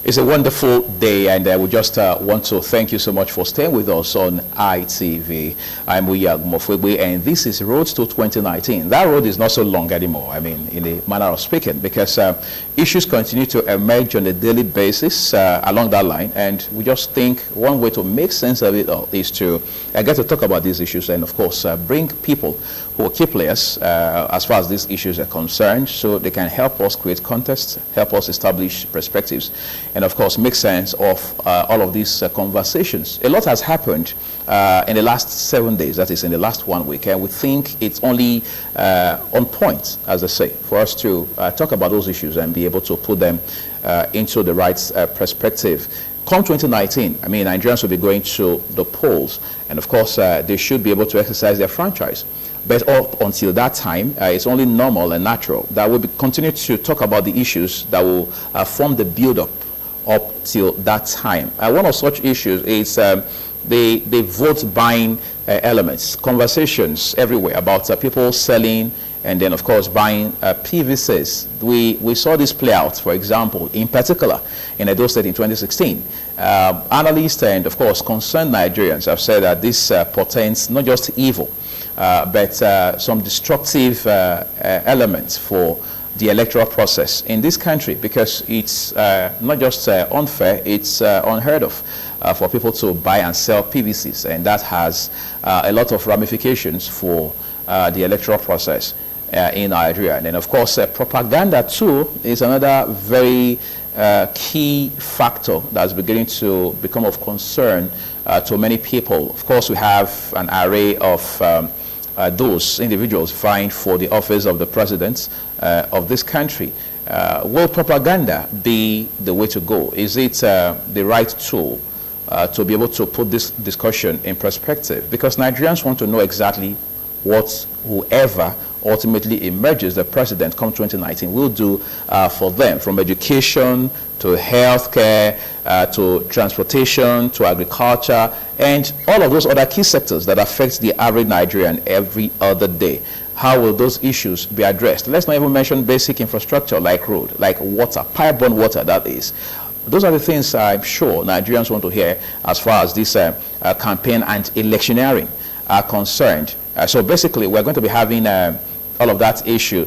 It's a wonderful day, and we just want to thank you so much for staying with us on ITV. I'm Uyag Mofwebe, and this is Road to 2019. That road is not so long anymore, I mean, in a manner of speaking, because issues continue to emerge on a daily basis along that line, and we just think one way to make sense of it all is to get to talk about these issues and, of course, bring people who are key players as far as these issues are concerned, so they can help us create context, help us establish perspectives, and of course make sense of all of these conversations. A lot has happened in the last 7 days, that is in the last 1 week, and we think it's only on point, as I say, for us to talk about those issues and be able to put them into the right perspective. Come 2019, I mean, Nigerians will be going to the polls, and of course they should be able to exercise their franchise. But up until that time, it's only normal and natural that we'll continue to talk about the issues that will form the build-up up till that time. One of such issues is the vote buying elements, conversations everywhere about people selling and then, of course, buying PVCs. We saw this play out, for example, in particular in Edo State in 2016. Analysts and, of course, concerned Nigerians have said that this portends not just evil, but some destructive elements for the electoral process in this country, because it's not just unfair, it's unheard of for people to buy and sell PVCs, and that has a lot of ramifications for the electoral process in Nigeria. And then, of course, propaganda too is another very key factor that's beginning to become of concern to many people. Of course, we have an array of those individuals vying for the office of the president of this country. Will propaganda be the way to go? Is it the right tool to be able to put this discussion in perspective? Because Nigerians want to know exactly what whoever ultimately emerges the president come 2019 will do for them, from education to healthcare, to transportation, to agriculture, and all of those other key sectors that affect the average Nigerian every other day. How will those issues be addressed? Let's not even mention basic infrastructure like road, like water, pipe-borne water, that is. Those are the things I'm sure Nigerians want to hear as far as this campaign and electioneering are concerned. So basically, we're going to be having all of that issue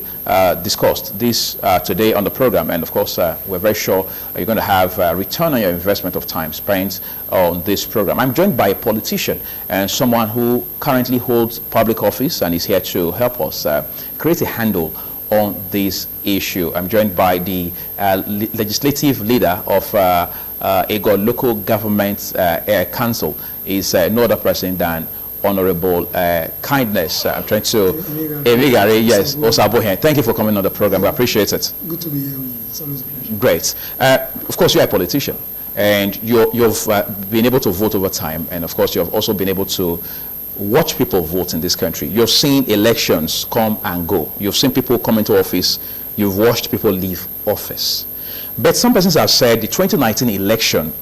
discussed this today on the program, and of course we're very sure you're going to have a return on your investment of time spent on this program. I'm joined by a politician and someone who currently holds public office and is here to help us create a handle on this issue. I'm joined by the legislative leader of Ego Local Government Council. Is no other person than Honorable Kindness. I'm trying to Emigare, yes, Osabohen. Thank you for coming on the program. We appreciate it. Good to be here with you. It's always a pleasure. Great. Of course, you're a politician, and you've been able to vote over time, and of course, you've also been able to watch people vote in this country. You've seen elections come and go. You've seen people come into office. You've watched people leave office. But some persons have said the 2019 election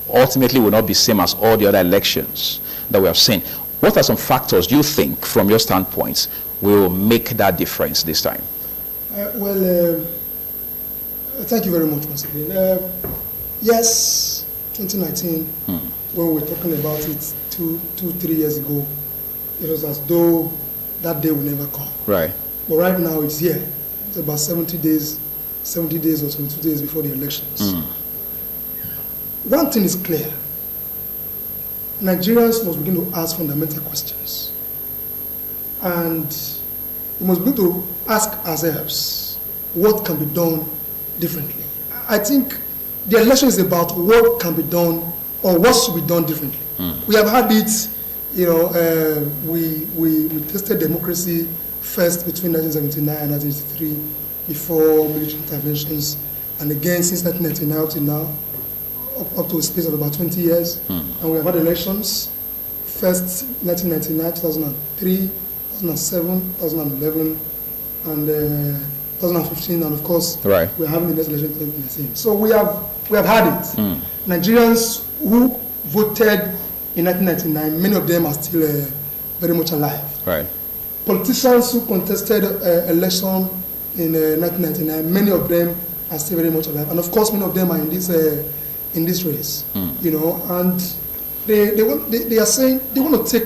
ultimately will not be same as all the other elections that we have seen. What are some factors you think, from your standpoint, will make that difference this time? Thank you very much once again. Yes, 2019, when we were talking about it 3 years ago, it was as though that day will never come. Right. But right now it's here. It's about 70 days or 22 days before the elections. One thing is clear. Nigerians must begin to ask fundamental questions. And we must begin to ask ourselves what can be done differently. I think the election is about what can be done or what should be done differently. We have had it, we tested democracy first between 1979 and 1983 before military interventions, and again since 1999 to now, up to a space of about 20 years. And we have had elections, first 1999, 2003, 2007, 2011, and 2015, and of course, we're having the next election in 2019. So we have had it. Nigerians who voted in 1999, many of them are still very much alive. Right. Politicians who contested election in 1999, many of them are still very much alive. And of course, many of them are in this race, you know, and they are saying they want to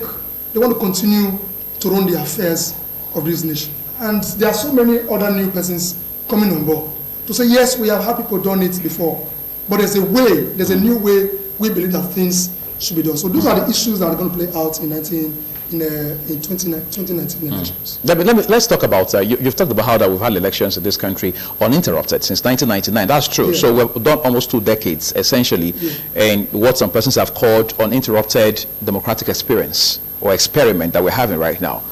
continue to run the affairs of this nation. And there are so many other new persons coming on board to say, yes, we have had people done it before, but there's a new way we believe that things should be done. So those are the issues that are going to play out in 2019 elections. Let's talk about, you've talked about how that we've had elections in this country uninterrupted since 1999. That's true. Yeah. So we've done almost 2 decades, essentially, in what some persons have called uninterrupted democratic experience or experiment that we're having right now.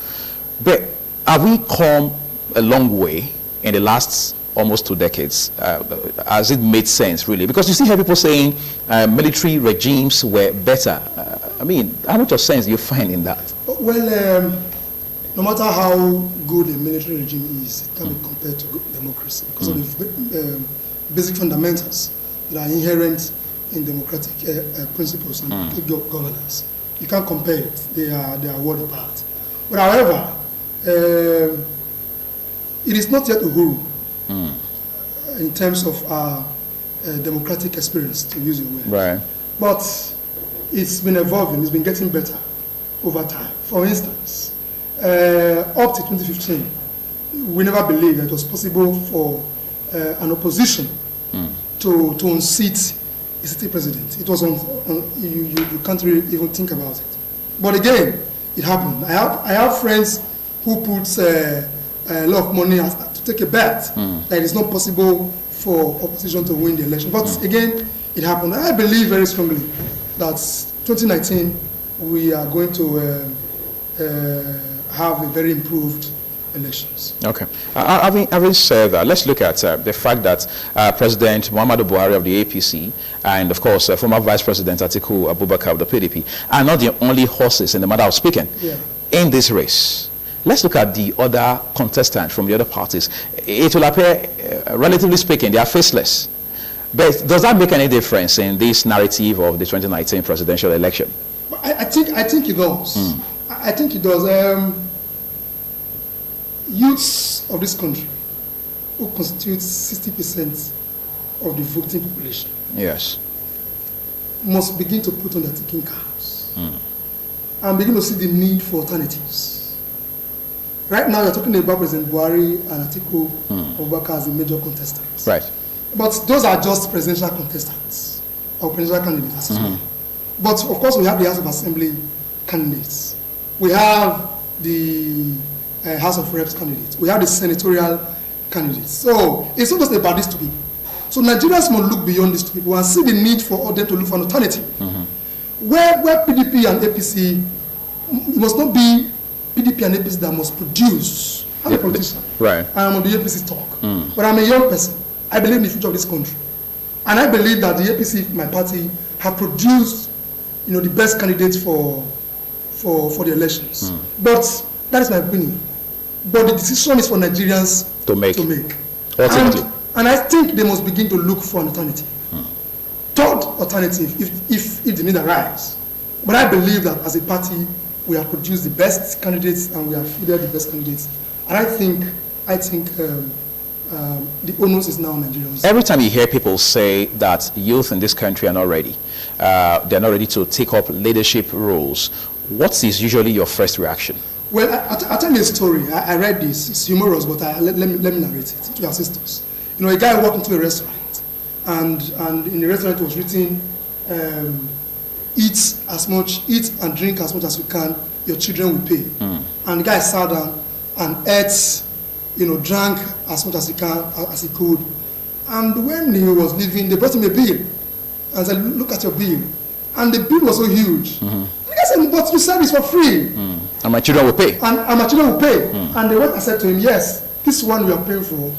But have we come a long way in the last almost 2 decades? Has it made sense, really? Because you see how people saying military regimes were better. I mean, how much of sense do you find in that? Well, no matter how good a military regime is, it can be compared to democracy because of the basic fundamentals that are inherent in democratic principles and good governance. You can't compare it. They are worlds apart. But however, it is not yet Uhuru in terms of our democratic experience, to use your word. Right. But it's been evolving, it's been getting better over time. For instance, up to 2015, we never believed that it was possible for an opposition to unseat a city president. It was you can't really even think about it. But again, it happened. I have friends who put a lot of money to take a bet that it is not possible for opposition to win the election. But again, it happened. I believe very strongly that 2019 we are going to have a very improved elections. Okay. Having said that, let's look at the fact that President Muhammadu Buhari of the APC and, of course, former Vice President Atiku Abubakar of the PDP are not the only horses in the matter of speaking in this race. Let's look at the other contestants from the other parties. It will appear, relatively speaking, they are faceless. But does that make any difference in this narrative of the 2019 presidential election? I think it does. I think it does. Youths of this country, who constitute 60% of the voting population, must begin to put on their thinking caps and begin to see the need for alternatives. Right now, you're talking about President Buhari and Atiku Abubakar as the major contestants. Right. But those are just presidential contestants or presidential candidates. But of course, we have the House of Assembly candidates. We have the House of Reps candidates. We have the senatorial candidates. So it's not just about these 2 people. So Nigerians must look beyond these 2 people and see the need for them to look for an alternative. Where PDP and APC, it must not be PDP and APC that must produce. I'm a politician. Right. I'm on the APC talk. But I'm a young person. I believe in the future of this country. And I believe that the APC, my party, have produced, the best candidates for the elections. But that is my opinion. But the decision is for Nigerians to make. And I think they must begin to look for an alternative. Third alternative, if the need arises. But I believe that as a party, we have produced the best candidates and we have fielded the best candidates. And I think the onus is now on Nigerians. Every time you hear people say that youth in this country are not ready, they're not ready to take up leadership roles, what is usually your first reaction? Well, I'll tell you a story. I read this. It's humorous, but let me narrate it to assist us. A guy walked into a restaurant, and in the restaurant it was written, eat and drink as much as you can, your children will pay. And the guy sat down and ate, drank as much as he could. And when he was leaving, they brought him a bill and said, look at your bill. And the bill was so huge. And the guy said, but you said it's for free. And my children will pay. And my children will pay. And they went and said to him, yes, this one we are paying for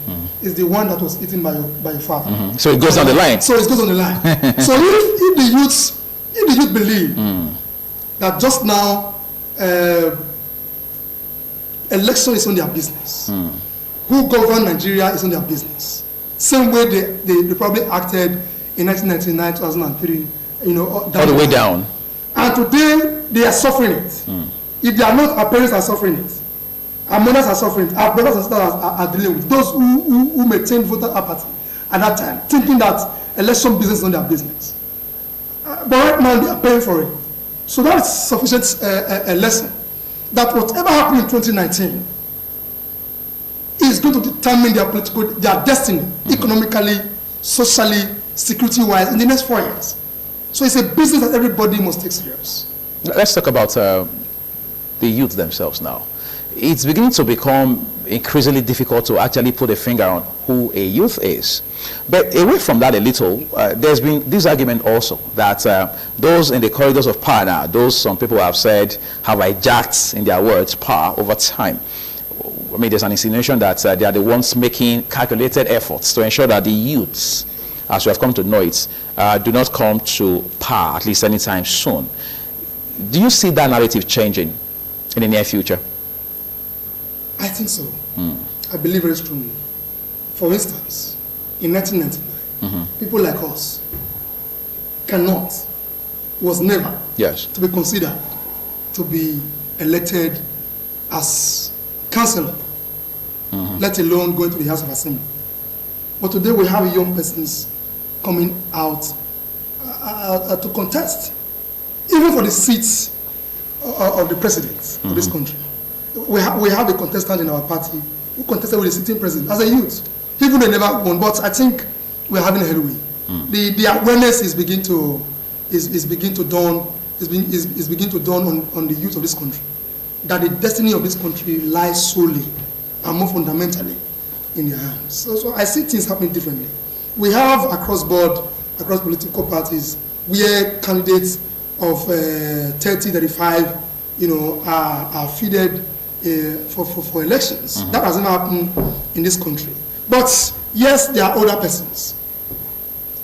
is the one that was eaten by your father. So it goes on the line. So it goes on the line. So if the youth believe that just now election is on their business, who govern Nigeria is on their business, same way they probably acted in 1999, 2003, all the way down. And today they are suffering it. If they are not, our parents are suffering it. Our mothers are suffering it. Our brothers and sisters are dealing with it. Those who maintain voter apathy at that time, thinking that election business is not their business. But right now, they are paying for it. So that is sufficient a lesson that whatever happened in 2019 is going to determine their destiny, economically, socially, security-wise, in the next 4 years. So it's a business that everybody must take serious. Let's talk about the youth themselves now. It's beginning to become increasingly difficult to actually put a finger on who a youth is. But away from that a little, there's been this argument also that those in the corridors of power now, those some people have said have hijacked, in their words, power over time. I mean, there's an insinuation that they are the ones making calculated efforts to ensure that the youths, as we have come to know it, do not come to power, at least anytime soon. Do you see that narrative changing in the near future? I think so. I believe very strongly. For instance, in 1999, people like us was never to be considered to be elected as councillor, let alone going to the House of Assembly. But today we have young persons coming out to contest, even for the seats of the president of this country. We have a contestant in our party who contested with the sitting president as a youth. Even they never won, but I think we're having a headway. The awareness is beginning to dawn on the youth of this country, that the destiny of this country lies solely and more fundamentally in their hands. So I see things happening differently. We have across political parties, where candidates of 30, 35, are feeded for elections. That hasn't happened in this country. But yes, there are older persons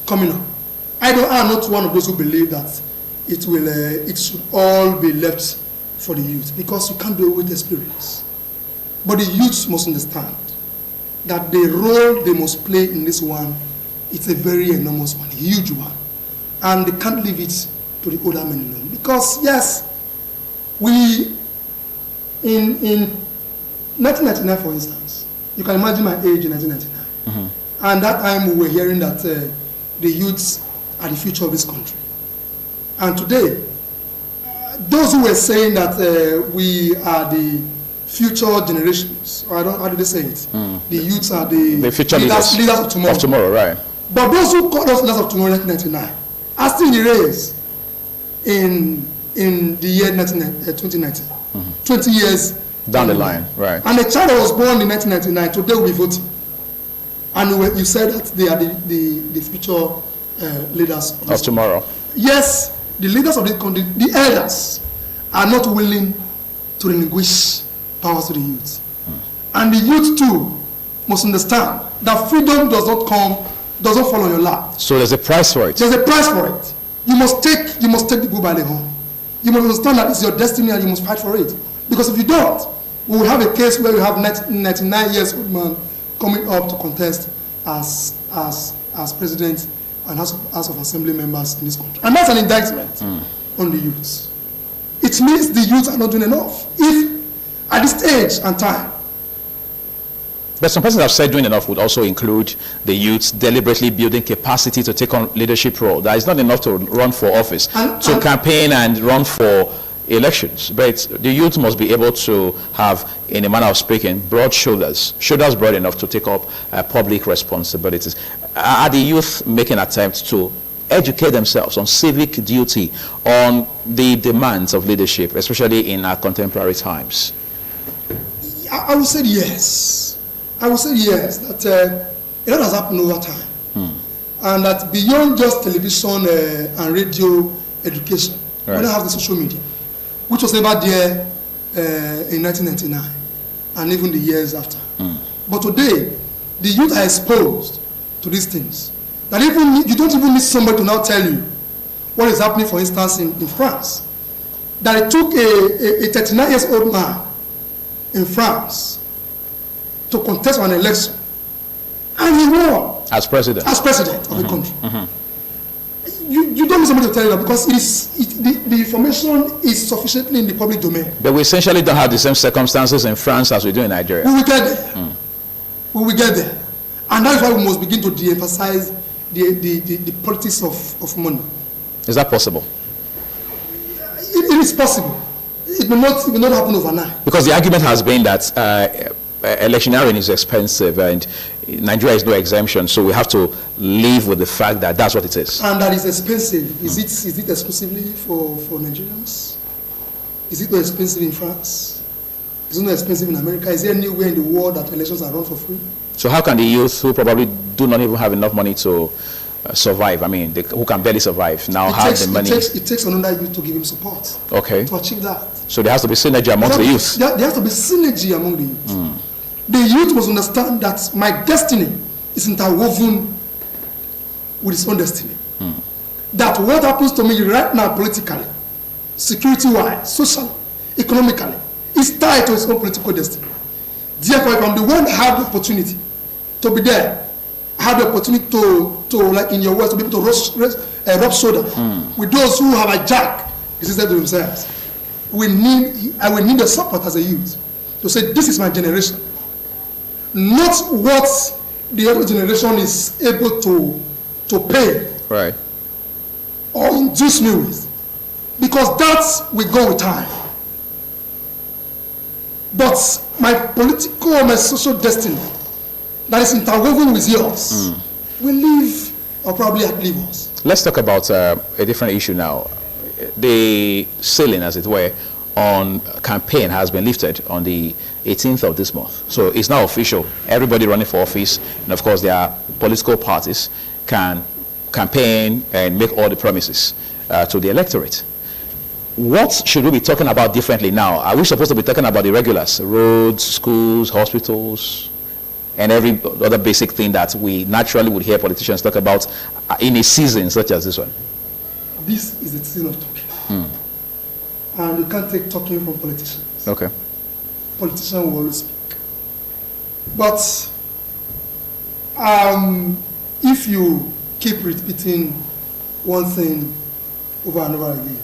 coming up. I am not one of those who believe that it should all be left for the youth, because you can't do it with experience. But the youth must understand that the role they must play in this one, it's a very enormous one, a huge one. And they can't leave it to the older men alone. Because yes, in 1999, for instance, you can imagine my age in 1999. And that time we were hearing that the youths are the future of this country. And today, those who were saying that we are the future generations, or how do they say it? The youths are the future leaders of tomorrow. Of tomorrow, right. But those who called us leaders of tomorrow in 1999 are still in the race in the year 2019. 20 years down the line, right. And a child that was born in 1999, today will be voting. And you said that they are the future leaders of tomorrow. Yes, the leaders of the country, the elders, are not willing to relinquish powers to the youth. And the youth too must understand that freedom doesn't fall on your lap. So there's a price for it. There's a price for it. You must take the bull by the horn. You must understand that it's your destiny and you must fight for it. Because if you don't, we will have a case where you have 99 years old man coming up to contest as president and House of Assembly members in this country. And that's an indictment on the youths. It means the youths are not doing enough. If at this age and time. But some persons have said doing enough would also include the youths deliberately building capacity to take on leadership role. That is not enough to run for office, to campaign and run for elections. But the youth must be able to have, in a manner of speaking, broad shoulders broad enough to take up public responsibilities. Are the youth making attempts to educate themselves on civic duty, on the demands of leadership, especially in our contemporary times? I would say yes. I would say yes, that a lot has happened over time. And that beyond just television and radio education, we now have the social media, which was never there in 1999 and even the years after. But today, the youth are exposed to these things. That even you don't even need somebody to now tell you what is happening, for instance, in France. That it took a 39 years old man in France to contest an election, and he won as president of the country. You don't need somebody to tell you that, because the information is sufficiently in the public domain. But we essentially don't have the same circumstances in France as we do in Nigeria. We will get there. We will get there. And that is why we must begin to de-emphasize the politics of money. Is that possible? It is possible. It may not happen overnight. Because the argument has been that electioneering is expensive and Nigeria is no exemption, so we have to live with the fact that that's what it is. And that is expensive. Is it exclusively for Nigerians? Is it not expensive in France? Is it not expensive in America? Is there anywhere in the world that elections are run for free? So how can the youth who probably do not even have enough money to survive, I mean, who can barely survive, now have the money? It takes another youth to give him support. Okay. To achieve that. So there has to be synergy amongst the youth. There has to be synergy among the youth. The youth must understand that my destiny is interwoven with his own destiny. That what happens to me right now politically, security-wise, socially, economically, is tied to his own political destiny. Therefore, if I'm the one that have the opportunity to be there, have the opportunity to like in your words, to be able to rub shoulder with those who have hijacked the system to themselves, I will need the support as a youth to say, this is my generation. Not what the other generation is able to pay right, or induce me with. Because that will go with time. But my political or my social destiny that is interwoven with yours will live or probably outlive us. Let's talk about a different issue now. The ceiling, as it were, on campaign has been lifted on the 18th of this month. So it's now official. Everybody running for office, and of course their political parties, can campaign and make all the promises to the electorate. What should we be talking about differently now? Are we supposed to be talking about the regulars, roads, schools, hospitals, and every other basic thing that we naturally would hear politicians talk about in a season such as this one? This is the season of talking. And you can't take talking from politicians. Okay. Politicians will always speak. But if you keep repeating one thing over and over again,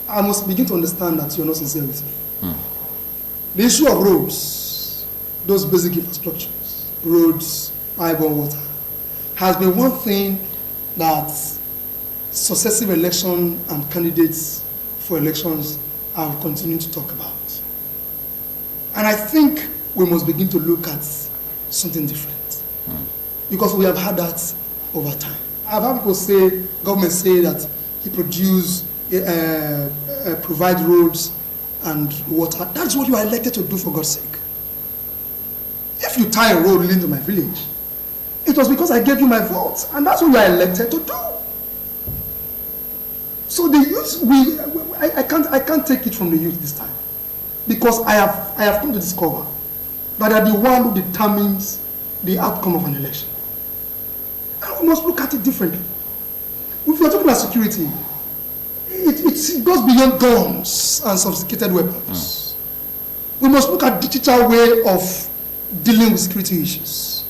I must begin to understand that you're not sincere with me. The issue of roads, those basic infrastructures, roads, pipe-borne water, has been one thing that successive election and candidates for elections have continued to talk about. And I think we must begin to look at something different. Because we have had that over time. I've had people say, government say that he provide roads and water. That's what you are elected to do, for God's sake. If you tie a road into my village, it was because I gave you my vote, and that's what you are elected to do. So the youth, I can't take it from the youth this time, because I have come to discover that they are the one who determines the outcome of an election. And we must look at it differently. If we are talking about security, it goes beyond guns and sophisticated weapons. We must look at digital way of dealing with security issues,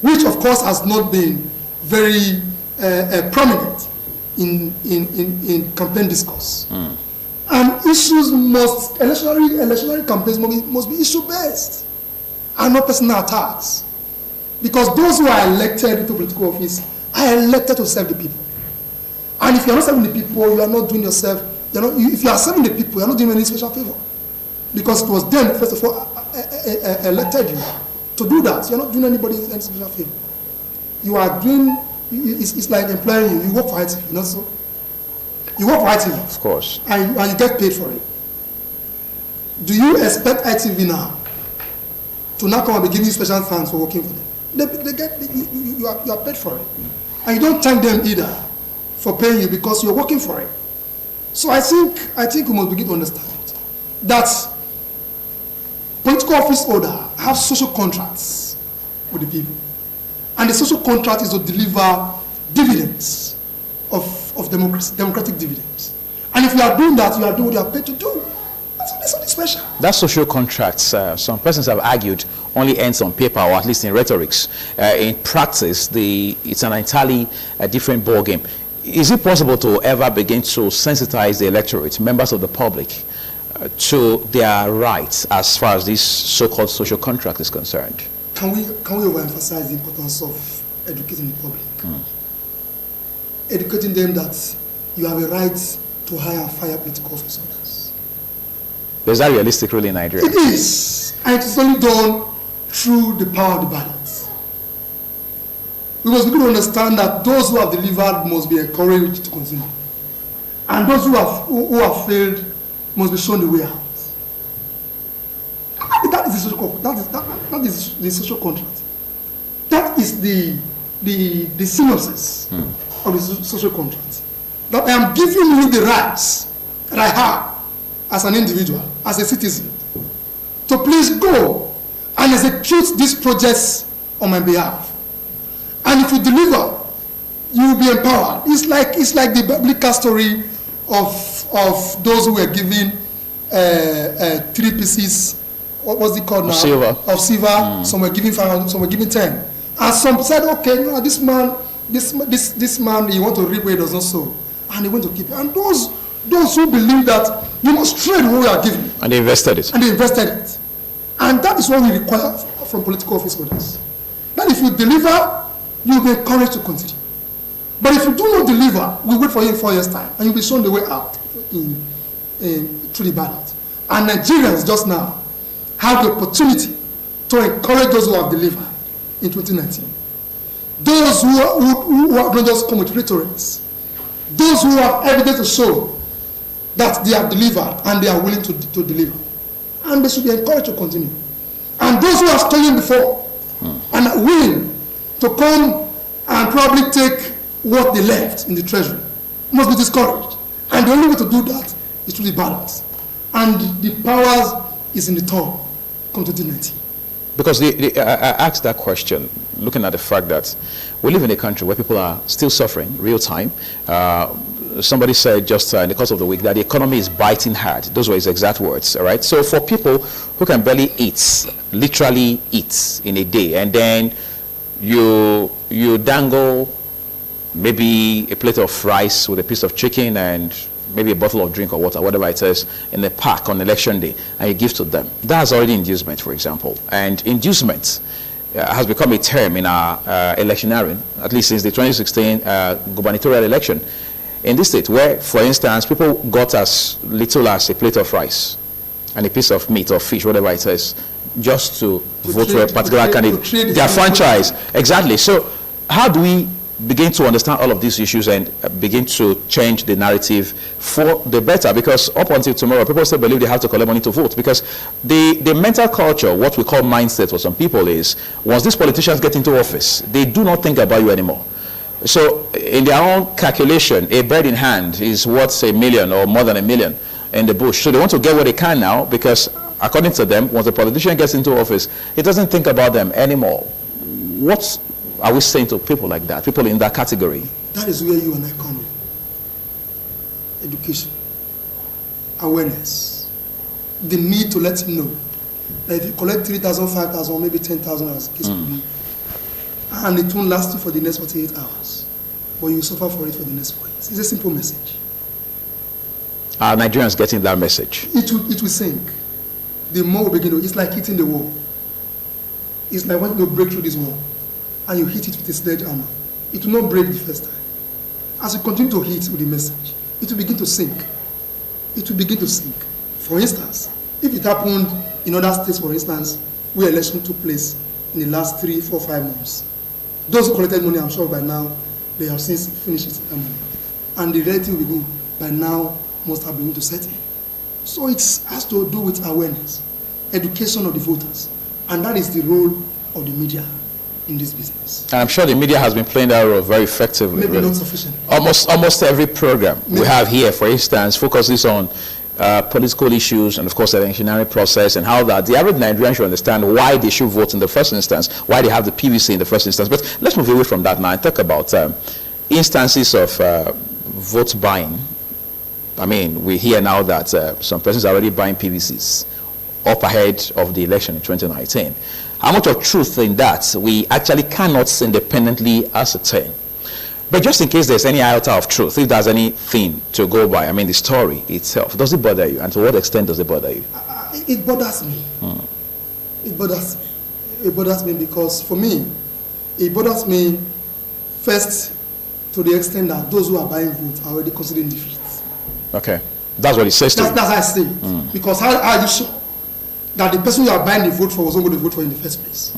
which of course has not been very prominent in campaign discourse. And issues electionary campaigns must be issue-based and not personal attacks. Because those who are elected into political office are elected to serve the people. And if you are not serving the people, you are not doing yourself, if you are serving the people, you are not doing any special favor. Because it was them, first of all, elected you to do that. You are not doing anybody any special favor. You are doing, it's like employing you. You work for ITV, not so? You work for ITV. Of course. And you get paid for it. Do you expect ITV now to now come and be giving you special thanks for working for them? You are paid for it. And you don't thank them either for paying you because you're working for it. So I think we must begin to understand it. That political office holder have social contracts with the people. And the social contract is to deliver dividends of democracy, democratic dividends. And if you are doing that, you are doing what you are paid to do. That's something special. That social contracts, some persons have argued, only ends on paper, or at least in rhetorics. In practice, it's an entirely different ballgame. Is it possible to ever begin to sensitize the electorate, members of the public, to their rights as far as this so-called social contract is concerned? can we overemphasize the importance of educating the public? Educating them that you have a right to hire and fire political officers. Is that realistic really in Nigeria? It is, and it is only done through the power of the ballot. We must begin to understand that those who have delivered must be encouraged to continue, and those who have failed must be shown the way out. That is the social that is the social contract. That is the synopsis of the social contract. That I am giving you the rights that I have as an individual, as a citizen, to please go and execute these projects on my behalf. And if you deliver, you will be empowered. It's like the biblical story of those who were given 3 pieces. What was it called now? Silver. Of silver. Some were given 5, some were given 10. And some said, okay, no, this man, he want to reap where he does not sow, and he went to keep it. And those who believe that you must trade what we are given. And they invested it. And they invested it. And that is what we require from political office holders. That if you deliver, you will be encouraged to continue. But if you do not deliver, we wait for you in 4 years' time, and you'll be shown the way out through the ballot. And Nigerians just now have the opportunity to encourage those who have delivered in 2019. Those who have not just come with rhetorics. Those who have evidence to show that they have delivered and they are willing to deliver. And they should be encouraged to continue. And those who have stolen before and are willing to come and probably take what they left in the treasury must be discouraged. And the only way to do that is through the balance. And the powers is in the top come 2019. Because I asked that question looking at the fact that we live in a country where people are still suffering real time. Somebody said just in the course of the week that the economy is biting hard. Those were his exact words, all right? So for people who can barely eat, literally eat in a day, and then you dangle maybe a plate of rice with a piece of chicken and maybe a bottle of drink or water, whatever it is, in the park on election day, and you give to them. That's already inducement, for example. And inducement has become a term in our electioneering, at least since the 2016 gubernatorial election in this state, where, for instance, people got as little as a plate of rice and a piece of meat or fish, whatever it is, just to vote for a particular candidate. Their franchise. Exactly. So how do we begin to understand all of these issues and begin to change the narrative for the better? Because up until tomorrow, people still believe they have to collect money to vote. Because the mental culture, what we call mindset for some people is, once these politicians get into office, they do not think about you anymore. So in their own calculation, a bird in hand is worth $1 million or more than $1 million in the bush. So they want to get what they can now, because according to them, once the politician gets into office, he doesn't think about them anymore. What are we saying to people like that, people in that category? That is where you and I come in. Education, awareness, the need to let him know that if you collect 3,000, 5,000, maybe 10,000 as the case could be, and it won't last you for the next 48 hours, but you suffer for it for the next 4 years. It's a simple message. Are Nigerians getting that message? It will sink. The more we begin to, it's like hitting the wall. It's like wanting to break through this wall, and you hit it with a sledgehammer. It will not break the first time. As you continue to hit with the message, it will begin to sink. It will begin to sink. For instance, if it happened in other states, for instance, where election took place in the last 3, 4, 5 months, those who collected money, I'm sure by now, they have since finished it. And the relative will by now must have been to set in. So it has to do with awareness, education of the voters, and that is the role of the media in this business. And I'm sure the media has been playing that role very effectively. Maybe really. not sufficient. Almost every program we have here, for instance, focuses on political issues and, of course, the electionary process and how that the average Nigerian should understand why they should vote in the first instance, why they have the PVC in the first instance. But let's move away from that now and talk about instances of vote buying. I mean, we hear now that some persons are already buying PVCs up ahead of the election in 2019. How much of truth in that we actually cannot independently ascertain. But just in case there's any iota of truth, if there's anything to go by, I mean, the story itself, does it bother you? And to what extent does it bother you? It bothers me. It bothers me. it bothers me because, for me, it bothers me first to the extent that those who are buying votes are already considering defeat. Okay. That's what it says to you. That's how I say it. Because how are you sure that the person you are buying the vote for was not going to vote for in the first place?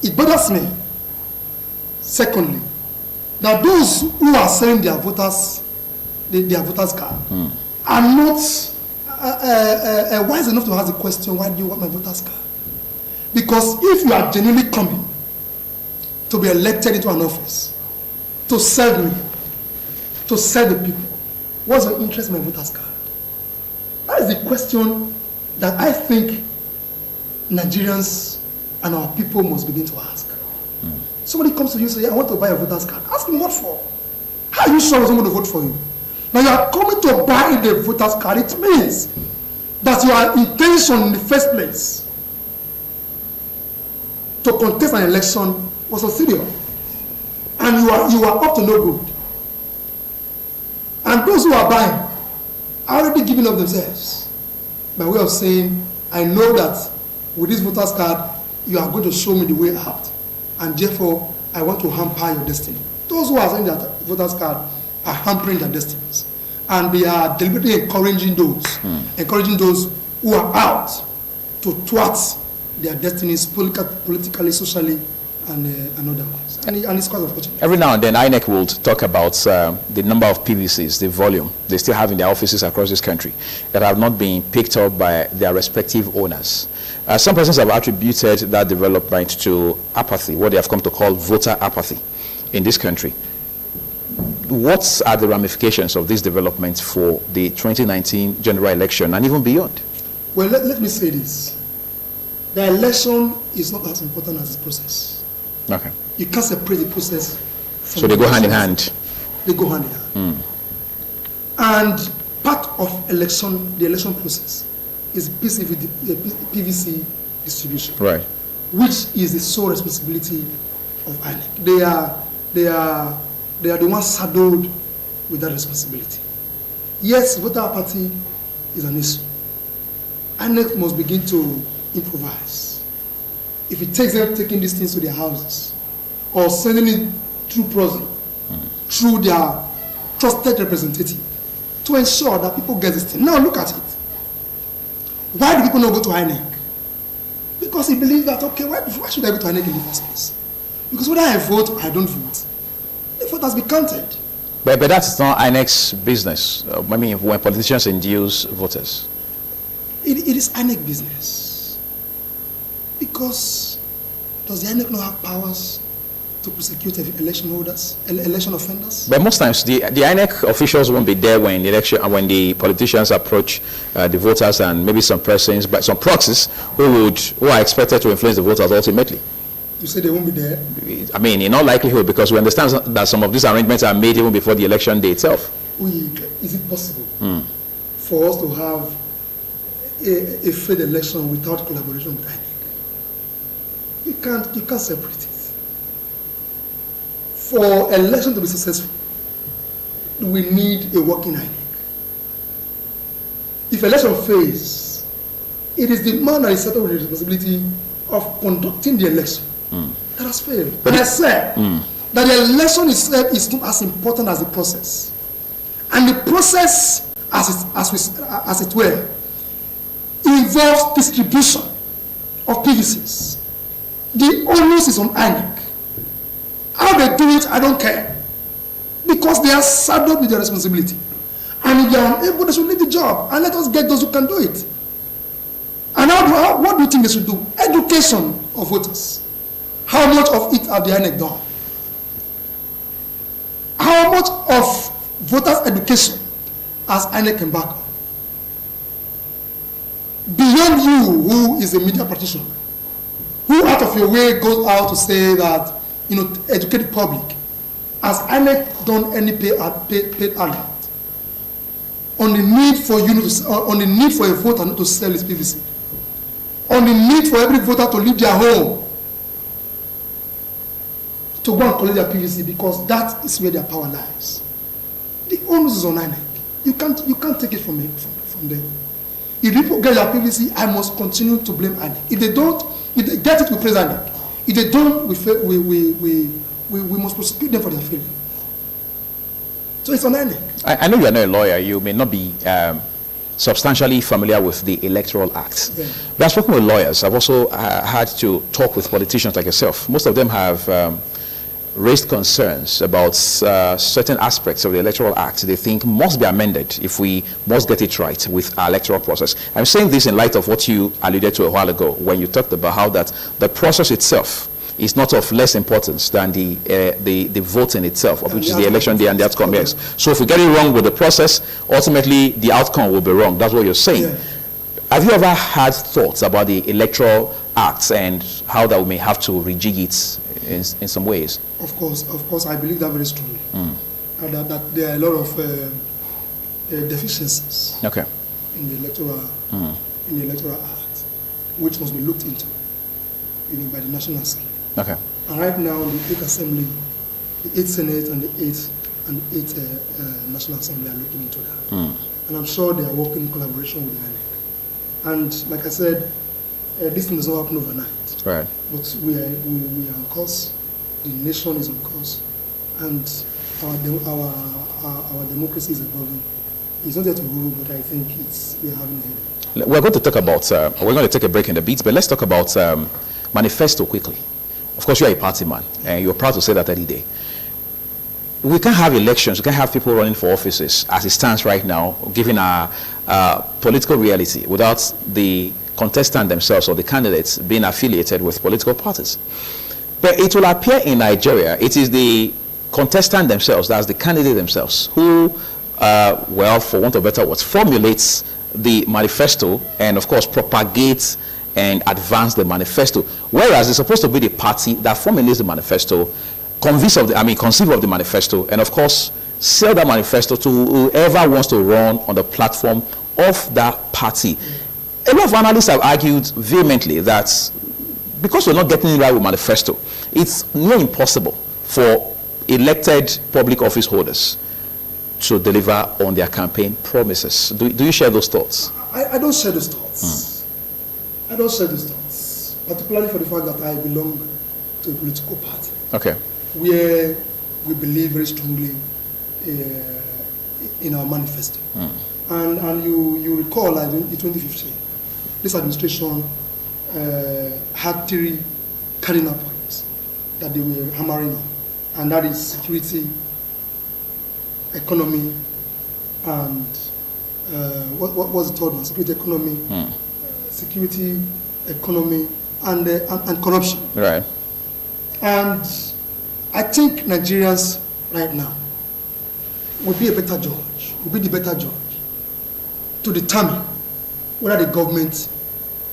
It bothers me. Secondly, that those who are selling their voters card are not wise enough to ask the question, why do you want my voters card? Because if you are genuinely coming to be elected into an office, to serve me, to serve the people, what's your interest in my voters card? That is the question that I think Nigerians and our people must begin to ask. Somebody comes to you and says, I want to buy a voters card. Ask him what for. How are you sure someone will vote for you? Now you are coming to buy the voters card. It means that your intention in the first place to contest an election was ulterior. And you are up to no good. And those who are buying are already giving up themselves by way of saying, I know that with this voters card, you are going to show me the way out. And therefore, I want to hamper your destiny. Those who are saying that voters card are hampering their destinies. And they are deliberately encouraging those who are out to thwart their destinies politically, socially, and otherwise. And it's quite unfortunate. Every now and then, INEC will talk about the number of PVCs, the volume they still have in their offices across this country that have not been picked up by their respective owners. Some persons have attributed that development to apathy, what they have come to call voter apathy in this country. What are the ramifications of this development for the 2019 general election and even beyond? Well, let me say this. The election is not as important as the process. Okay. You can't separate the process from so they go hand in hand. They go hand in hand. And part of the election process is PVC distribution, right? Which is the sole responsibility of INEC. They are the ones saddled with that responsibility. Yes, voter apathy is an issue. INEC must begin to improvise. If it takes them taking these things to their houses or sending it through proxy, through their trusted representative, to ensure that people get this thing. Now look at it. Why do people not go to INEC? Because he believes that, okay, why should I go to INEC in the first place? Because whether I vote or I don't vote, the vote has been counted. But that's not INEC's business. I mean, when politicians induce voters. It is INEC business. Because does the INEC not have powers to prosecute election offenders? But most times, the INEC officials won't be there when the politicians approach the voters, and maybe some persons, but some proxies who are expected to influence the voters ultimately. You say they won't be there? I mean, in all likelihood, because we understand that some of these arrangements are made even before the election day itself. Is it possible for us to have a fair election without collaboration with INEC? You can't separate it. For election to be successful, we need a working INEC. If election fails, it is the man that is settled with the responsibility of conducting the election that has failed. But I said that the election itself is not as important as the process. And the process, as it were, involves distribution of PVCs. The onus is on INEC. How they do it, I don't care. Because they are saddled with their responsibility. And if they are unable, they should leave the job. And let us get those who can do it. And what do you think they should do? Education of voters. How much of it have the INEC done? How much of voters' education has INEC embarked on? Beyond you, who is a media practitioner, who out of your way goes out to say that, educate the public, has INEC done any paid alert on the need for on the need for a voter not to sell his PVC, on the need for every voter to leave their home to go and collect their PVC, because that is where their power lies. The onus is on INEC. You can't take it from them. If people get their PVC, I must continue to blame INEC. If they don't, If they get it, we praise them. If they don't, we must prosecute them for their failure. So it's unending. I know you are not a lawyer. You may not be substantially familiar with the Electoral Act. Yeah. But I've spoken with lawyers. I've also had to talk with politicians like yourself. Most of them have raised concerns about certain aspects of the Electoral Act they think must be amended if we must get it right with our electoral process. I'm saying this in light of what you alluded to a while ago when you talked about how that the process itself is not of less importance than the voting itself, of which is the election day and the outcome. Yes. So if we get it wrong with the process, ultimately the outcome will be wrong. That's what you're saying. Yeah. Have you ever had thoughts about the Electoral Act and how that we may have to rejig it in some ways? Of course, I believe that very strongly. And that there are a lot of deficiencies in the electoral act, which must be looked into by the National Assembly. Okay. And right now, the 8th Assembly, the 8th Senate, and the 8th National Assembly are looking into that. And I'm sure they are working in collaboration with the INEC. And like I said, this thing does not happen overnight. Right. But we are on course. The nation is on course, and our democracy is evolving. It's not yet to rule, but I think we are having a headache. We're going to talk about. We're going to take a break in the beat, but let's talk about manifesto quickly. Of course, you are a party man, and you're proud to say that every day. We can't have elections. We can't have people running for offices as it stands right now, given our political reality, without the contestant themselves or the candidates being affiliated with political parties. But it will appear in Nigeria, it is the contestant themselves, that's the candidate themselves, who, well, for want of better words, formulates the manifesto and, of course, propagates and advance the manifesto. Whereas it's supposed to be the party that formulates the manifesto, conceive of the manifesto, and, of course, sell that manifesto to whoever wants to run on the platform of that party. A lot of analysts have argued vehemently that because we're not getting it right with manifesto, it's near impossible for elected public office holders to deliver on their campaign promises. Do you share those thoughts? I don't share those thoughts. I don't share those thoughts, particularly for the fact that I belong to a political party. Okay. Where we believe very strongly in our manifesto. And you recall that in 2015, this administration had 3 cardinal points that they were hammering on, and that is security, economy, and what was the third one? Security, economy, and corruption. Right. And I think Nigerians right now will be the better judge to determine whether the government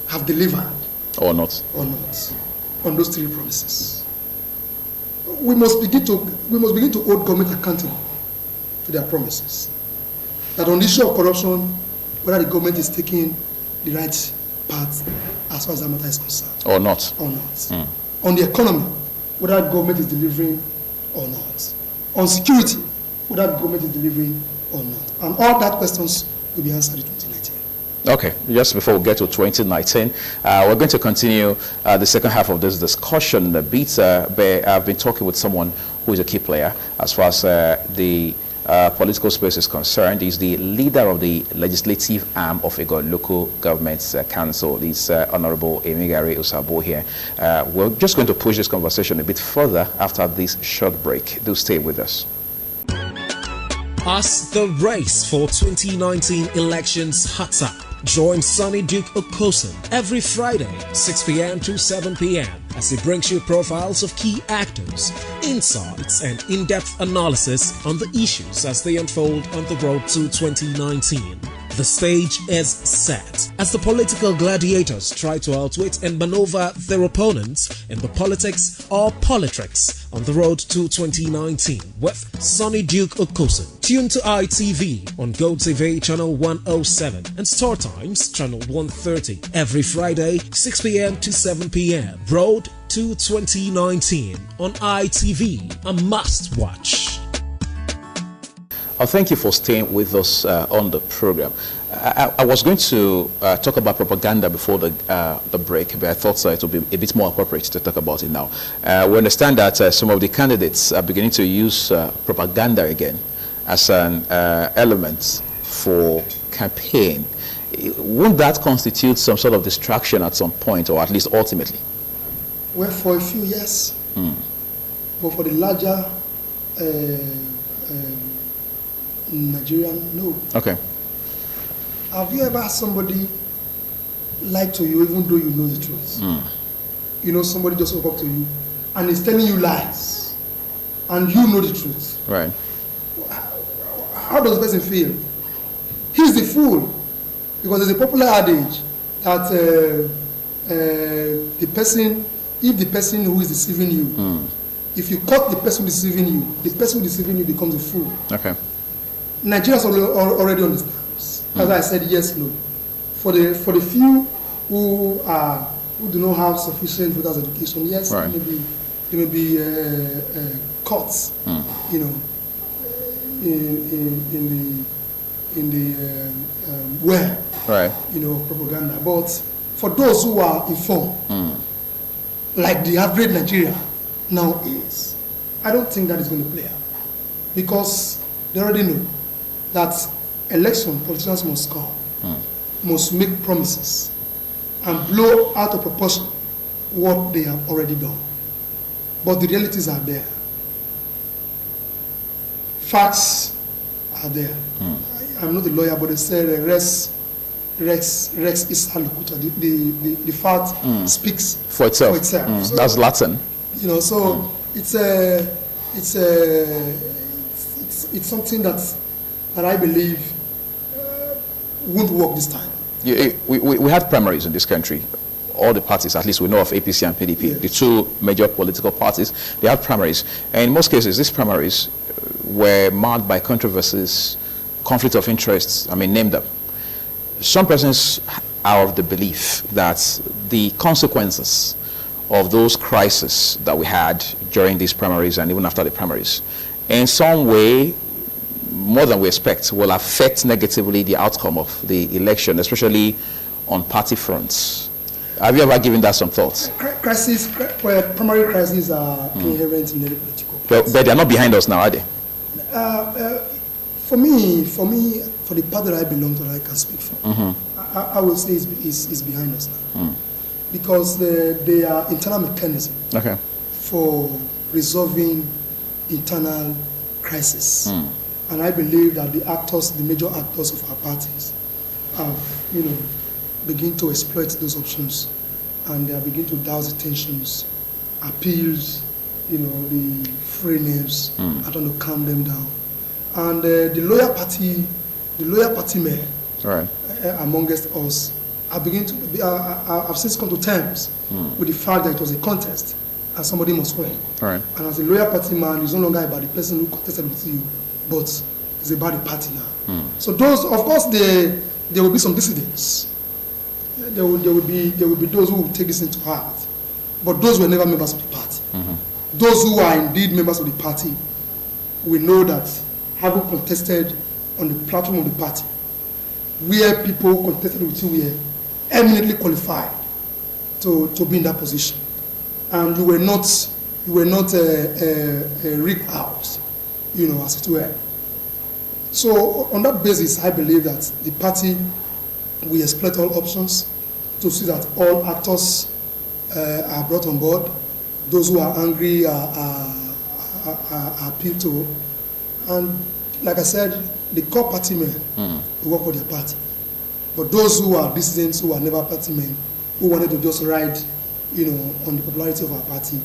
have delivered or not on those 3 promises. We must begin to hold government accountable to their promises. That on the issue of corruption, whether the government is taking the right path as far as that matter is concerned. Or not. On the economy, whether the government is delivering or not. On security, whether the government is delivering or not. And all that questions will be answered in 2019. Okay, just before we get to 2019, we're going to continue the second half of this discussion a bit. I've been talking with someone who is a key player as far as the political space is concerned. He's the leader of the legislative arm of Igor Local Government Council. This Honorable Emigari Usabo here. We're just going to push this conversation a bit further after this short break. Do stay with us. As the race for 2019 elections heats up, join Sonny Duke Okosun every Friday, 6 p.m. to 7 p.m. as he brings you profiles of key actors, insights, and in-depth analysis on the issues as they unfold on the road to 2019. The stage is set as the political gladiators try to outwit and maneuver their opponents in the politics or politricks on the road to 2019 with Sonny Duke Okosun. Tune to ITV on GoTV channel 107 and Star Times channel 130 every Friday 6 p.m. to 7 p.m. Road to 2019 on ITV, a must watch. Thank you for staying with us on the program. I was going to talk about propaganda before the break, but I thought it would be a bit more appropriate to talk about it now. We understand that some of the candidates are beginning to use propaganda again as an element for campaign. Won't that constitute some sort of distraction at some point, or at least ultimately? Well, for a few, yes. But for the larger Nigerian, no. Okay. Have you ever had somebody lie to you even though you know the truth? You know, somebody just woke up to you and is telling you lies, and you know the truth. Right. How does the person feel? He's the fool. Because there's a popular adage that the person, if the person who is deceiving you, if you caught the person deceiving you, the person deceiving you becomes a fool. Okay. Nigerians already understand. That's why I said yes, no. For the few who do not have sufficient voters education, yes, right. they may be caught, you know, in the web, right, you know, propaganda. But for those who are informed, like the average Nigerian now is, I don't think that is going to play out, because they already know that election politicians must come, must make promises and blow out of proportion what they have already done. But the realities are there. Facts are there. I'm not a lawyer, but they say Rex Issa Locuta. The fact speaks for itself. So, that's Latin. You know, so it's something that I believe won't work this time. We had primaries in this country. All the parties, at least we know of APC and PDP, yes. the two major political parties, they had primaries. And in most cases, these primaries were marked by controversies, conflict of interests, name them. Some persons are of the belief that the consequences of those crises that we had during these primaries and even after the primaries, in some way, more than we expect, will affect negatively the outcome of the election, especially on party fronts. Have you ever given that some thoughts? Primary crises are inherent in every political party. But they are not behind us now, are they? For me, for the party that I belong to, that I can speak for, I would say is behind us now. Because they are internal mechanism for resolving internal crisis. And I believe that the major actors of our parties have, begin to exploit those options, and they are beginning to douse the tensions, appeals, the free names, I don't know, calm them down. And the loyal party men, amongst us, are beginning to be, have since come to terms with the fact that it was a contest and somebody must win. Right. And as a loyal party man, it's no longer about the person who contested with you, but it's about the party now. So those, of course, there will be some dissidents. There will be those who will take this into heart, but those were never members of the party. Those who are indeed members of the party will know that having contested on the platform of the party, where people who contested with you were eminently qualified to be in that position, and you were not rigged out, as it were. So on that basis, I believe that the party will exploit all options to see that all actors are brought on board. Those who are angry are appealed to. And like I said, the core party men will work for their party. But those who are dissidents, who are never party men, who wanted to just ride, on the popularity of our party,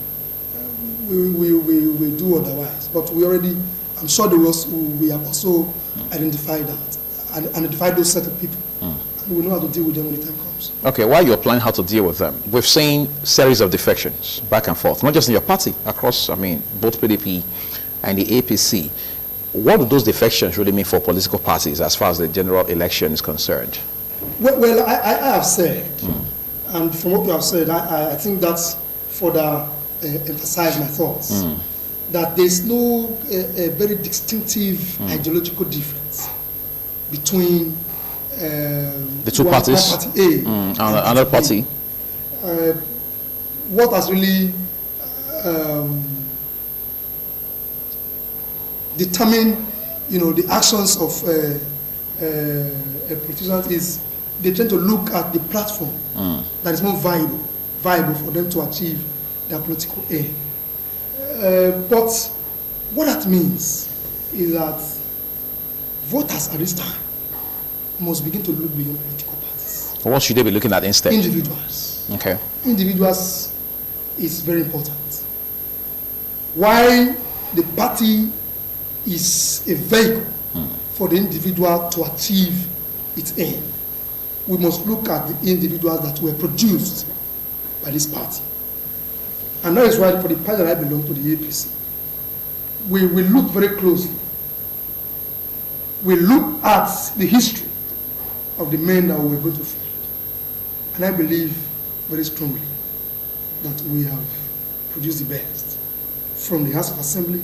we do otherwise. But I'm sure we have also identified that, and identified those set of people. And we know how to deal with them when the time comes. Okay, while you're planning how to deal with them, we've seen series of defections back and forth, not just in your party, across, both PDP and the APC. What do those defections really mean for political parties as far as the general election is concerned? Well, I have said, and from what you have said, I think that's further emphasize my thoughts, that there's no very distinctive ideological difference between The two parties? Party A and another party. What has really determined, the actions of politicians is they tend to look at the platform that is more viable for them to achieve their political aim. But what that means is that voters at this time must begin to look beyond political parties. What should they be looking at instead? Individuals. Okay. Individuals is very important. While the party is a vehicle for the individual to achieve its aim, we must look at the individuals that were produced by this party. And that is why for the party that I belong to, the APC, we will look very closely. We look at the history of the men that we were going to fight. And I believe very strongly that we have produced the best from the House of Assembly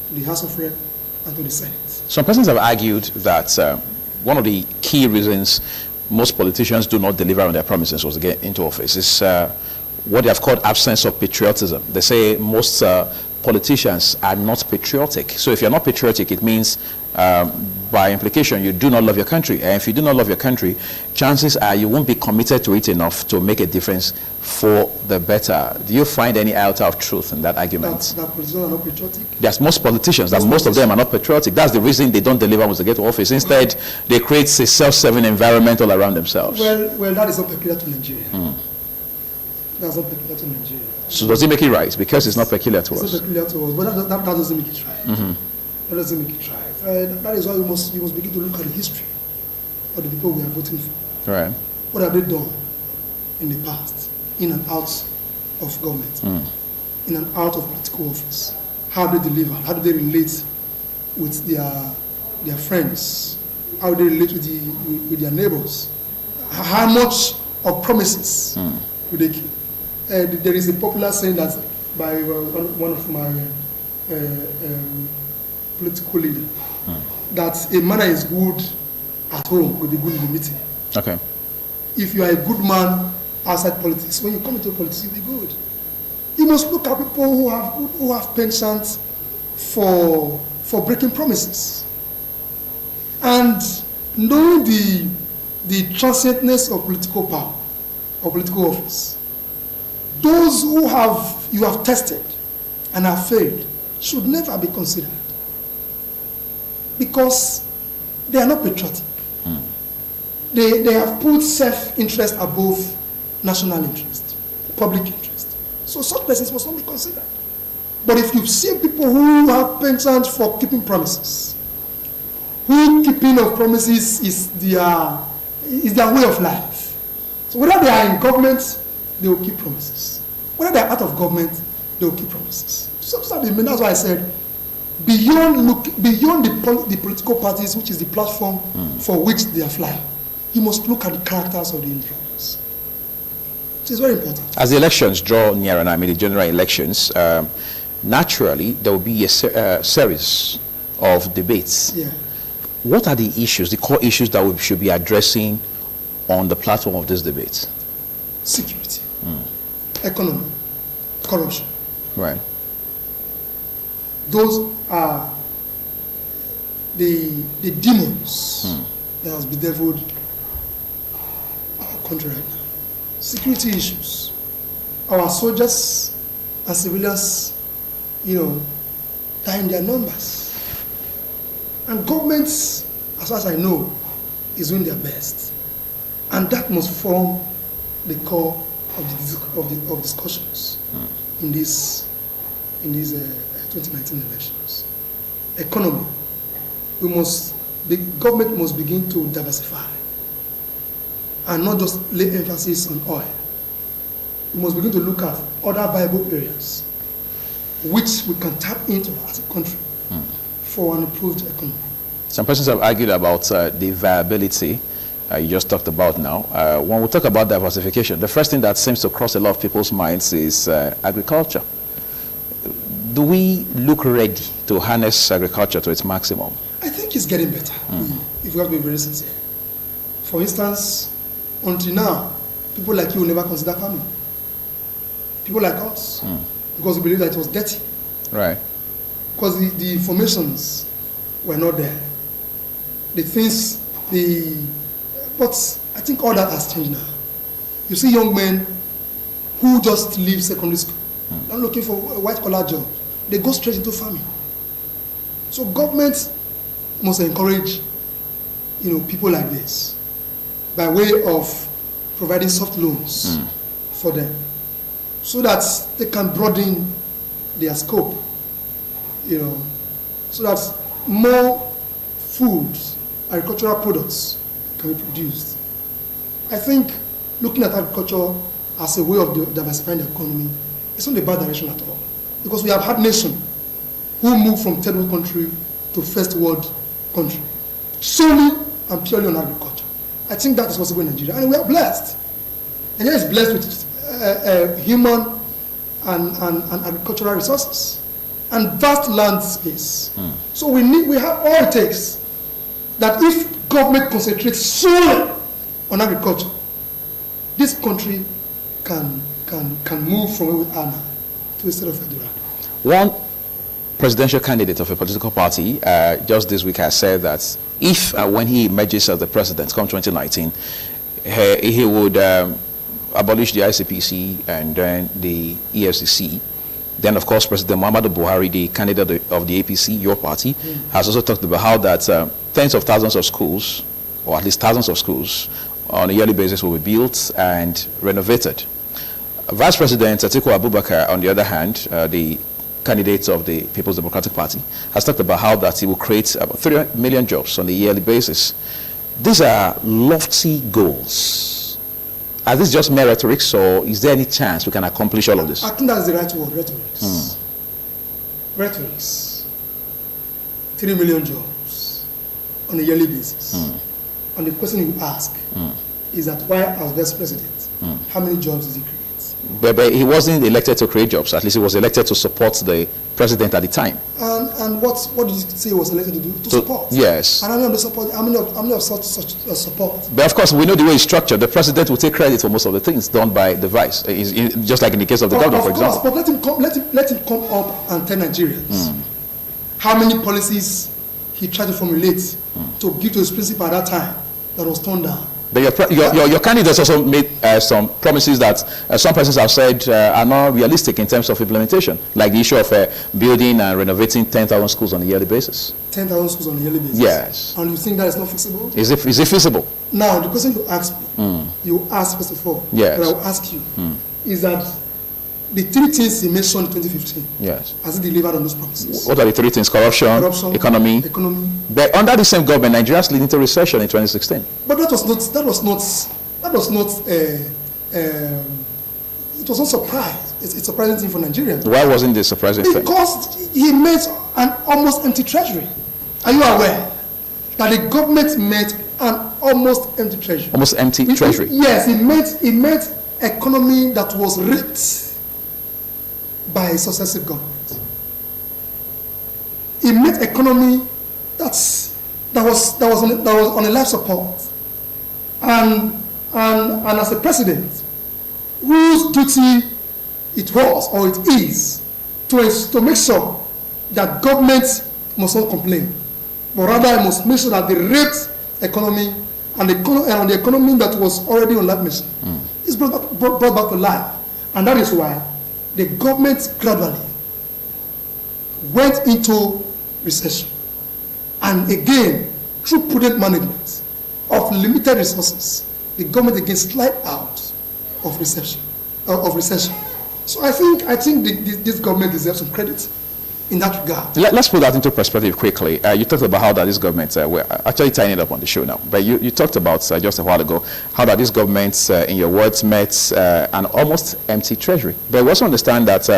to the House of Rep and to the Senate. Some persons have argued that one of the key reasons most politicians do not deliver on their promises was to get into office is what they have called absence of patriotism. They say most politicians are not patriotic. So if you're not patriotic, it means by implication you do not love your country. And if you do not love your country, chances are you won't be committed to it enough to make a difference for the better. Do you find any iota of truth in that argument? That politicians are not patriotic? Yes, most politicians, most of them are not patriotic. That's the reason they don't deliver once they get to office. Instead, they create a self-serving environment all around themselves. Well, that is not peculiar to Nigeria. That's not peculiar to Nigeria. So does it make it right? Because it's not peculiar to us. It's not peculiar to us, but that doesn't make it right. That doesn't make it right. That is why you must begin to look at the history of the people we are voting for. Right. What have they done in the past, in and out of government, in and out of political office? How do they deliver? How do they relate with their friends? How do they relate with their neighbors? How much of promises do they keep? There is a popular saying that by one of my political leaders, that a man is good at home will be good in the meeting. Okay. If you are a good man outside politics, when you come into politics, you'll be good. You must look at people who have penchant for breaking promises. And knowing the transientness of political power or political office, those who you have tested and have failed should never be considered, because they are not patriotic. They have put self-interest above national interest, public interest. So such persons must not be considered. But if you've seen people who have penchant for keeping promises, who keeping of promises is their way of life. So whether they are in government, they will keep promises. Whether they are out of government, they will keep promises. So that's why I said, beyond the political parties, which is the platform for which they are flying, you must look at the characters of the individuals. Which is very important. As the elections draw nearer, and I mean the general elections, naturally there will be a series of debates. Yeah. What are the issues, the core issues that we should be addressing on the platform of this debate? Security, economy, corruption. Right. Those are the demons that has bedeviled our country right now. Security issues. Our soldiers and civilians, die in their numbers. And governments, as far as I know, is doing their best. And that must form the core of discussions in these 2019 elections. Economy. The government must begin to diversify and not just lay emphasis on oil. We must begin to look at other viable areas which we can tap into as a country for an improved economy. Some persons have argued about the viability you just talked about now. When we talk about diversification, the first thing that seems to cross a lot of people's minds is agriculture. Do we look ready to harness agriculture to its maximum? I think it's getting better, if we have to be very sincere. For instance, until now, people like you will never consider farming. People like us, because we believe that it was dirty. Right. Because the informations were not there. But I think all that has changed now. You see young men who just leave secondary school, not looking for a white-collar job. They go straight into farming. So government must encourage, people like this by way of providing soft loans for them, so that they can broaden their scope, so that more food, agricultural products can be produced. I think looking at agriculture as a way of diversifying the economy is not a bad direction at all, because we have had nations who moved from third world country to first world country solely and purely on agriculture. I think that is possible in Nigeria, and we are blessed. Nigeria is blessed with human and agricultural resources and vast land space. So we have all it takes, that if government concentrates solely on agriculture, this country can move from where we are now to a state of Eldorado. One presidential candidate of a political party just this week has said that if when he emerges as the president come 2019, he would abolish the ICPC and then the EFCC. Then, of course, President Muhammadu Buhari, the candidate of the APC, your party, has also talked about how that tens of thousands of schools, or at least thousands of schools, on a yearly basis will be built and renovated. Vice President Atiku Abubakar, on the other hand, the candidate of the People's Democratic Party, has talked about how that he will create about 3 million jobs on a yearly basis. These are lofty goals. Are these just mere rhetorics, or is there any chance we can accomplish all of this? I think that's the right word, rhetorics. Rhetorics. 3 million jobs on a yearly basis. And the question you ask is that why as vice president, how many jobs did he create? But he wasn't elected to create jobs. At least he was elected to support the president at the time. And what did you say he was elected to do? To support. Yes. And how many of such support? But of course, we know the way it's structured. The president will take credit for most of the things done by the vice, just like in the case of the governor, for example. But let him come up and tell Nigerians how many policies he tried to formulate to give to his principal at that time that was turned down. But your candidates also made some promises that some persons have said are not realistic in terms of implementation, like the issue of building and renovating 10,000 schools on a yearly basis. 10,000 schools on a yearly basis? Yes. And you think that is not feasible? Is it feasible? Now, the question you ask me, you ask first of all, yes, but I will ask you, is that the 3 things he mentioned in 2015, yes, has he delivered on those promises? What are the 3 things? Corruption, economy. But under the same government, Nigeria is leading to recession in 2016. But it was not surprise. It's a surprising thing for Nigerians. Why wasn't this surprising thing? Because he made an almost empty treasury. Are you aware that the government made an almost empty treasury? Almost empty treasury? Yes, he made economy that was ripped by a successive government. He made economy that was on a life support, and as a president, whose duty it was or it is to make sure that government must not complain, but rather must make sure that the raped economy and the economy that was already on life mission is brought back to life, and that is why the government gradually went into recession. And again, through prudent management of limited resources, the government again slid out of recession. So I think this government deserves some credit in that regard. Let's put that into perspective quickly. You talked about how that this government, we're actually tying it up on the show now, but you talked about just a while ago how that this government, in your words, met an almost empty treasury. But we also understand that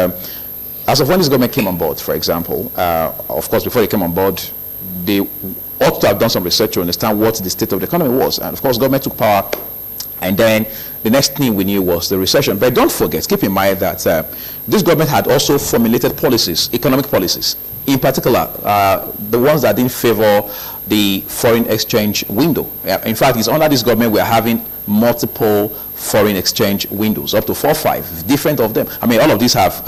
as of when this government came on board, for example, of course, before they came on board, they ought to have done some research to understand what the state of the economy was. And of course, government took power, and then the next thing we knew was the recession. But don't forget, keep in mind that this government had also formulated policies, economic policies, in particular, the ones that didn't favor the foreign exchange window. In fact, it's under this government we're having multiple foreign exchange windows, up to 4 or 5 different of them. I mean, all of these have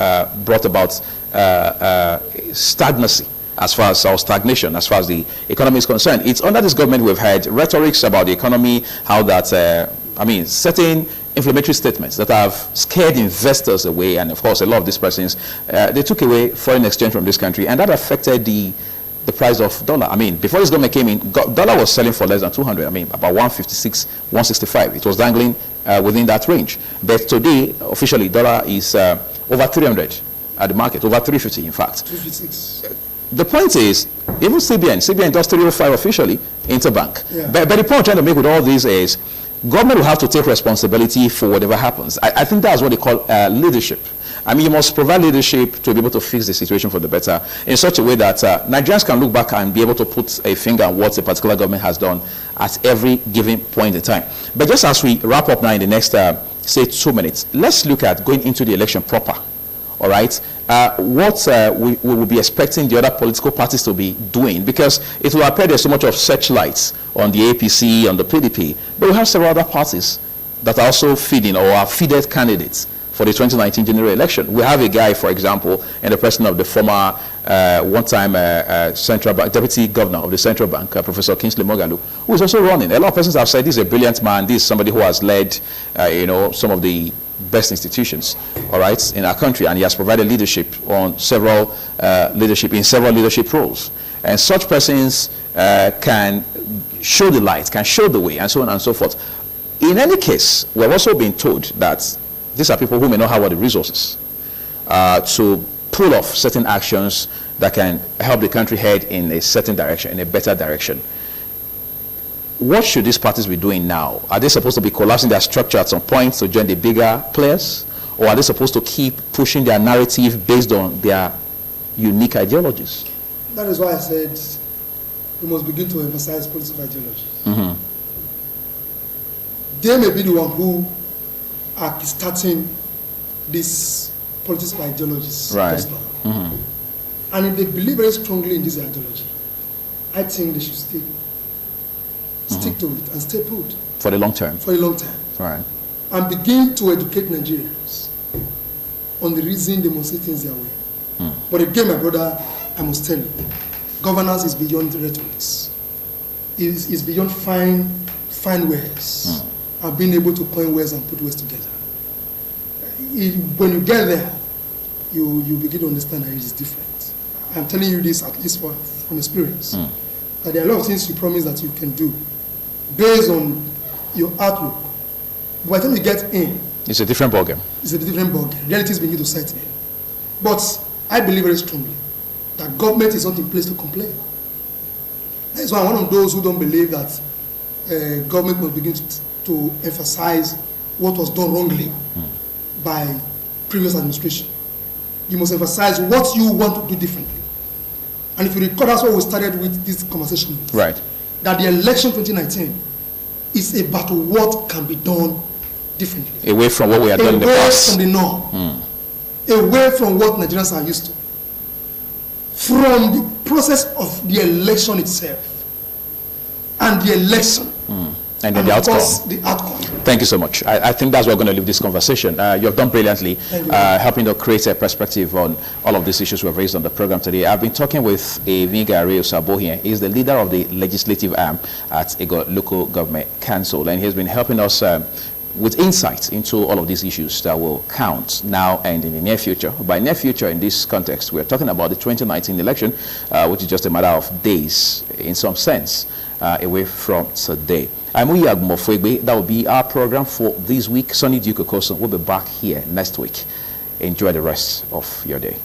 brought about stagnancy as far as our stagnation, as far as the economy is concerned. It's under this government we've had rhetorics about the economy, how that, certain inflammatory statements that have scared investors away, and of course a lot of these persons, they took away foreign exchange from this country, and that affected the price of dollar. I mean, before this government came in, dollar was selling for less than 200. I mean, about 156, 165. It was dangling within that range. But today, officially, dollar is over 300 at the market, over 350 in fact. 256. The point is, even CBN does 305 officially, interbank. Yeah. But the point I'm trying to make with all this is, government will have to take responsibility for whatever happens. I think that's what they call leadership. I mean, you must provide leadership to be able to fix the situation for the better in such a way that Nigerians can look back and be able to put a finger on what a particular government has done at every given point in time. But just as we wrap up now in the next, say, 2 minutes, let's look at going into the election proper. All right, what we will be expecting the other political parties to be doing, because it will appear there's so much of searchlights on the APC, on the PDP, but we have several other parties that are also feeding or are feeded candidates for the 2019 general election. We have a guy, for example, in the person of the former one-time central bank, deputy governor of the central bank, Professor Kingsley Moghalu, who is also running. A lot of persons have said this is a brilliant man. This is somebody who has led, some of the best institutions, all right, in our country, and he has provided leadership on several leadership roles. And such persons can show the light, can show the way, and so on and so forth. In any case, we've also been told that these are people who may not have all the resources to pull off certain actions that can help the country head in a certain direction, in a better direction. What should these parties be doing now? Are they supposed to be collapsing their structure at some point to join the bigger players? Or are they supposed to keep pushing their narrative based on their unique ideologies? That is why I said we must begin to emphasize political ideologies. Mm-hmm. They may be the one who are starting these political ideologies. Right. Mm-hmm. And if they believe very strongly in this ideology, I think they should stick to it and stay put. For the long term. For a long time. Right. And begin to educate Nigerians on the reason they must see things their way. Mm. But again, my brother, I must tell you, governance is beyond rhetorics. It's beyond fine words and being able to coin words and put words together. When you get there, you begin to understand that it is different. I'm telling you this at least from experience. That there are a lot of things you promise that you can do based on your outlook. But by the time you get in, it's a different ballgame. It's a different ballgame. Realities begin to set in. But I believe very strongly that government is not in place to complain. That is why I'm one of those who don't believe that government must begin to emphasize what was done wrongly by previous administration. You must emphasize what you want to do differently. And if you recall, that's what we started with this conversation. Right. That the election 2019 is about what can be done differently. Away from what we had done in the past. Away from the norm. Away from what Nigerians are used to. From the process of the election itself. And the election. And then the outcome. Of course, the outcome. Thank you so much. I think that's where we're going to leave this conversation. You have done brilliantly, helping to create a perspective on all of these issues we've raised on the program today. I've been talking with Vinga Sabo here. He's the leader of the legislative arm at Ego Local Government Council, and he's been helping us with insights into all of these issues that will count now and in the near future. By near future, in this context, we're talking about the 2019 election, which is just a matter of days, in some sense, away from today. I'm Uyag Mofwegbe. That will be our program for this week. Sonny Duke Okoson will be back here next week. Enjoy the rest of your day.